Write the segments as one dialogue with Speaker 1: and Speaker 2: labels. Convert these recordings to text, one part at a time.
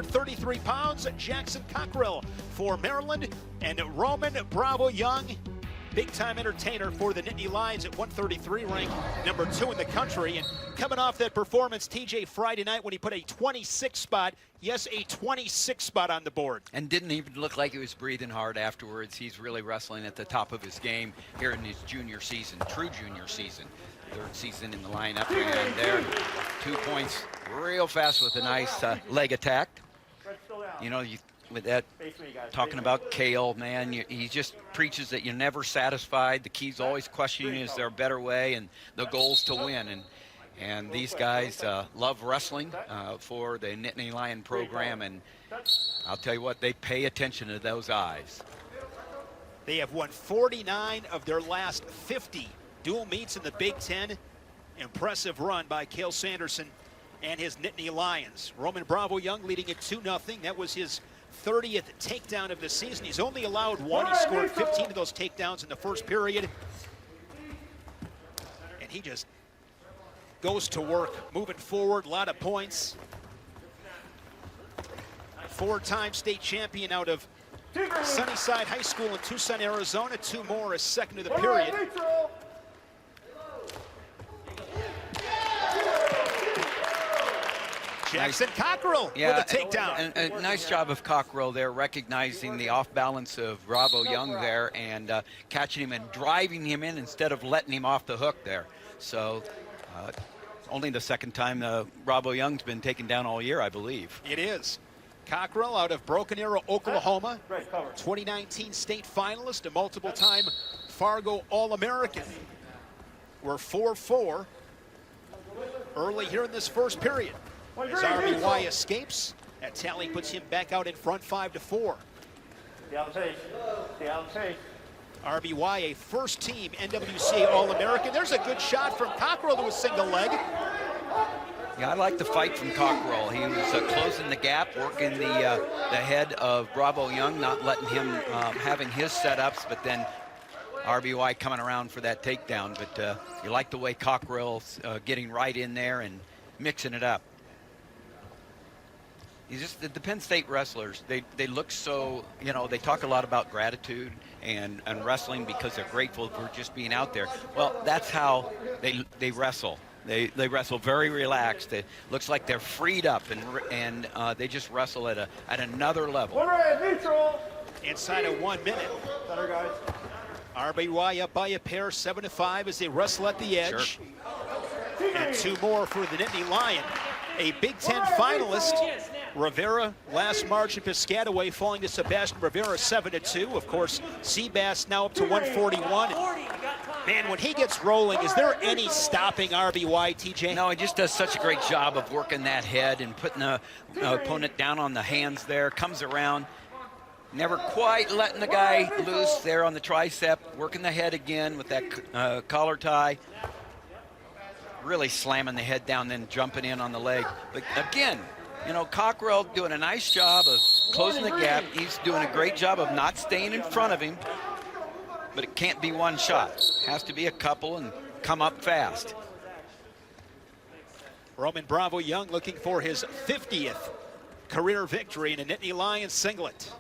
Speaker 1: 133 pounds, Jackson Cockrell for Maryland, and Roman Bravo Young, big-time entertainer for the Nittany Lions at 133, ranked number 2 in the country. And coming off that performance, TJ, Friday night when he put a 26 spot, yes, a 26 spot on the board. And didn't even look like he was breathing hard afterwards. He's really wrestling at the top of his game here in his junior season, true junior season. Third season in the lineup, and there, 2 points real fast with a nice leg attack. You know, with that, talking about Kale, man, he just preaches that you're never satisfied. The key's always questioning, is there a better way, and the goal's to win. And these guys love wrestling for the Nittany Lion program, and I'll tell you what, they pay attention to those eyes. They have won 49 of their last 50 dual meets in the Big Ten. Impressive run by Cale Sanderson and his Nittany Lions. Roman Bravo Young leading at 2-0. That was his 30th takedown of the season. He's only allowed one. He scored 15 of those takedowns in the first period. And he just goes to work, moving forward, a lot of points. 4-time state champion out of Sunnyside High School in Tucson, Arizona. 2 more as second of the period. Jackson Cockrell with a takedown. And a nice job of Cockrell there, recognizing the off balance of Bravo Young there and catching him and driving him in instead of letting him off the hook there. So only the second time Bravo Young's been taken down all year, I believe. It is. Cockrell out of Broken Arrow, Oklahoma, 2019 state finalist, a multiple-time Fargo All-American. We're 4-4 early here in this first period. As RBY escapes, that tally puts him back out in front 5-4. RBY, a first-team NWCA All-American. There's a good shot from Cockrell to a single leg. Yeah, I like the fight from Cockrell. He was closing the gap, working the head of Bravo Young, not letting him having his setups, but then RBY coming around for that takedown. But you like the way Cockrell's getting right in there and mixing it up. The Penn State wrestlers, they look so, you know, they talk a lot about gratitude and wrestling because they're grateful for just being out there. Well, that's how they wrestle. They wrestle very relaxed. It looks like they're freed up, and they just wrestle at another level. Inside of 1 minute. RBY up by a pair, 7-5 as they wrestle at the edge. Sure. And 2 more for the Nittany Lion. A Big Ten finalist, Rivera, last March at Piscataway, falling to Sebastian Rivera 7-2. Of course, Seabass now up to 141. Man, when he gets rolling, is there any stopping RBY, TJ? No, he just does such a great job of working that head and putting the opponent down on the hands there. Comes around, never quite letting the guy loose there on the tricep, working the head again with that collar tie. Really slamming the head down, then jumping in on the leg. But again, you know, Cockrell doing a nice job of closing the gap. He's doing a great job of not staying in front of him, but it can't be one shot. Has to be a couple and come up fast. Roman Bravo Young looking for his 50th career victory in a Nittany Lions singlet.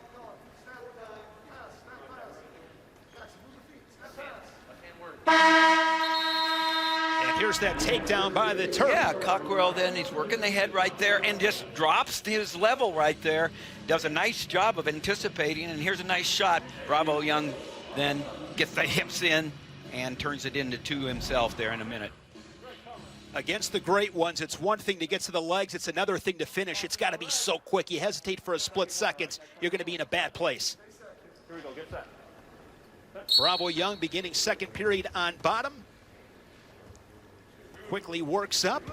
Speaker 1: Here's that takedown by the Terrapins. Yeah, Cockrell then, he's working the head right there and just drops his level right there. Does a nice job of anticipating, and here's a nice shot. Bravo Young then gets the hips in and turns it into 2 himself there in a minute. Against the great ones, it's one thing to get to the legs, it's another thing to finish. It's got to be so quick. You hesitate for a split second, you're going to be in a bad place. Here we go, get set. Bravo Young beginning second period on bottom. Quickly works up.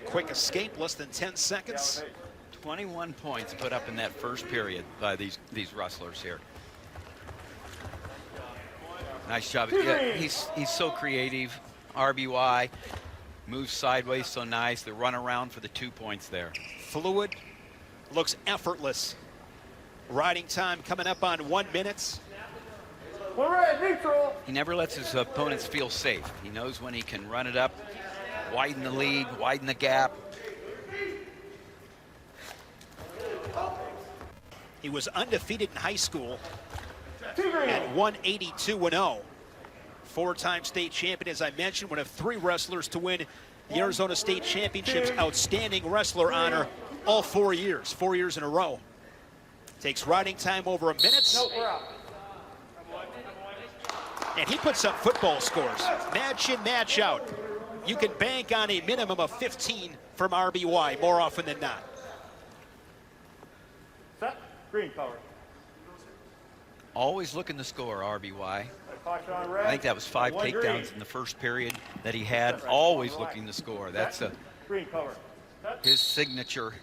Speaker 1: Quick escape, less than 10 seconds. 21 points put up in that first period by these wrestlers here. Nice job. Yeah, he's so creative. RBY moves sideways so nice. The run around for the 2 points there. Fluid, looks effortless. Riding time coming up on 1 minute. He never lets his opponents feel safe. He knows when he can run it up, widen the lead, widen the gap, He was undefeated in high school at 182-0. Four-time state champion, as I mentioned, one of 3 wrestlers to win the Arizona State Championships Outstanding Wrestler honor all 4 years in a row. Takes riding time over a minute. And he puts up football scores, match in, match out. You can bank on a minimum of 15 from RBY more often than not.
Speaker 2: Set, green color.
Speaker 3: Always looking to score, RBY. I think that was 5 takedowns in the first period that he had. Always looking to score. That's his signature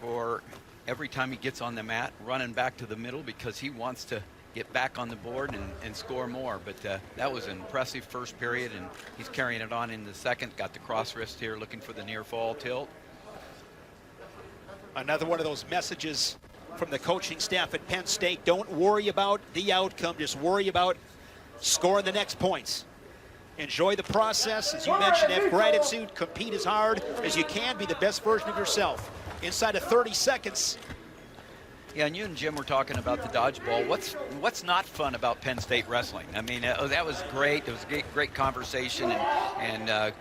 Speaker 3: for every time he gets on the mat, running back to the middle because he wants to get back on the board and score more. But that was an impressive first period, and he's carrying it on in the second. Got the cross wrist here, looking for the near fall tilt.
Speaker 1: Another one of those messages from the coaching staff at Penn State. Don't worry about the outcome, just worry about scoring the next points. Enjoy the process. As you mentioned, have gratitude, compete as hard as you can, be the best version of yourself. Inside of 30 seconds.
Speaker 3: Yeah, and you and Jim were talking about the dodgeball. What's not fun about Penn State wrestling? I mean, that was great. It was a great conversation and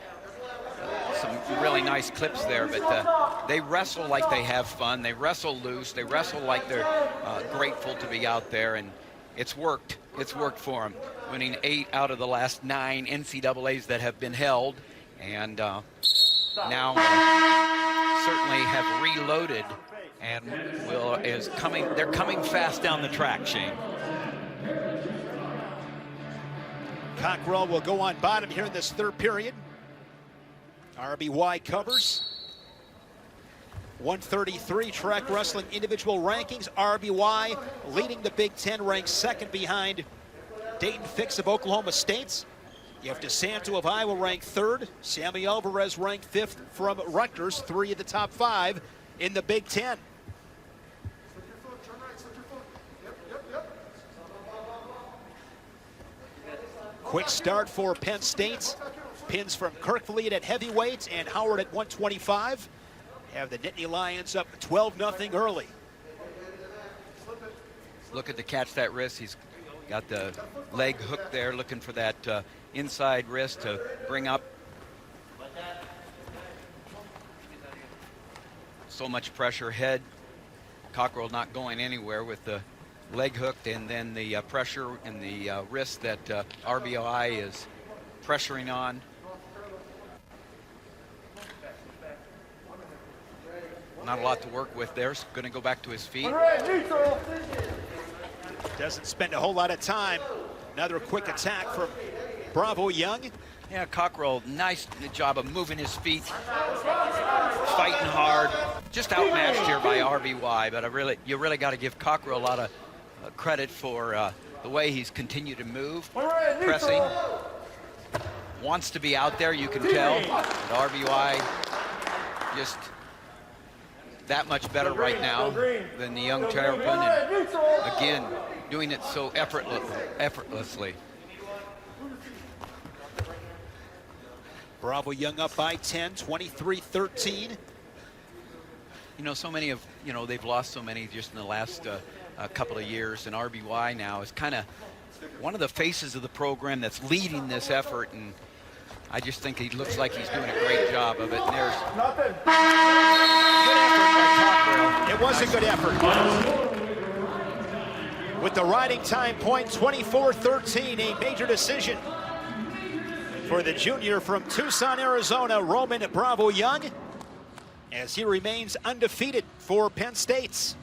Speaker 3: some really nice clips there. But they wrestle like they have fun. They wrestle loose. They wrestle like they're grateful to be out there, and it's worked. It's worked for them, winning 8 out of the last 9 NCAAs that have been held, and now certainly have reloaded. And they're coming fast down the track, Shane.
Speaker 1: Cockrell will go on bottom here in this third period. RBY covers. 133 track wrestling individual rankings. RBY leading the Big Ten, ranked 2nd behind Dayton Fix of Oklahoma State. You have DeSanto of Iowa ranked 3rd. Sammy Alvarez ranked 5th from Rutgers, 3 of the top 5 in the Big Ten. Quick start for Penn State. Pins from Kirkfleet at heavyweight and Howard at 125. Have the Nittany Lions up 12-0 early.
Speaker 3: Looking to catch that wrist. He's got the leg hook there, looking for that inside wrist to bring up. So much pressure, head. Cockrell not going anywhere with the leg hooked, and then the pressure and the wrist that RBI is pressuring on. Not a lot to work with there. Going to go back to his feet.
Speaker 1: Doesn't spend a whole lot of time. Another quick attack from Bravo Young.
Speaker 3: Yeah, Cockrell, nice job of moving his feet, fighting hard. Just outmatched here by RBY, but you really got to give Cockrell a lot of credit for the way he's continued to move, pressing. Wants to be out there, you can tell. But RBY just that much better right now than the young Terrapin, and again, doing it so effortlessly.
Speaker 1: Bravo Young up by 10, 23-13.
Speaker 3: You know, so many of, they've lost so many just in the last couple of years, and RBY now is kind of one of the faces of the program that's leading this effort, and I just think he looks like he's doing a great job of it. And there's good effort by Cockrell.
Speaker 1: It was a good effort. With the riding time point, 24-13, a major decision for the junior from Tucson, Arizona, Roman Bravo Young, as he remains undefeated for Penn State.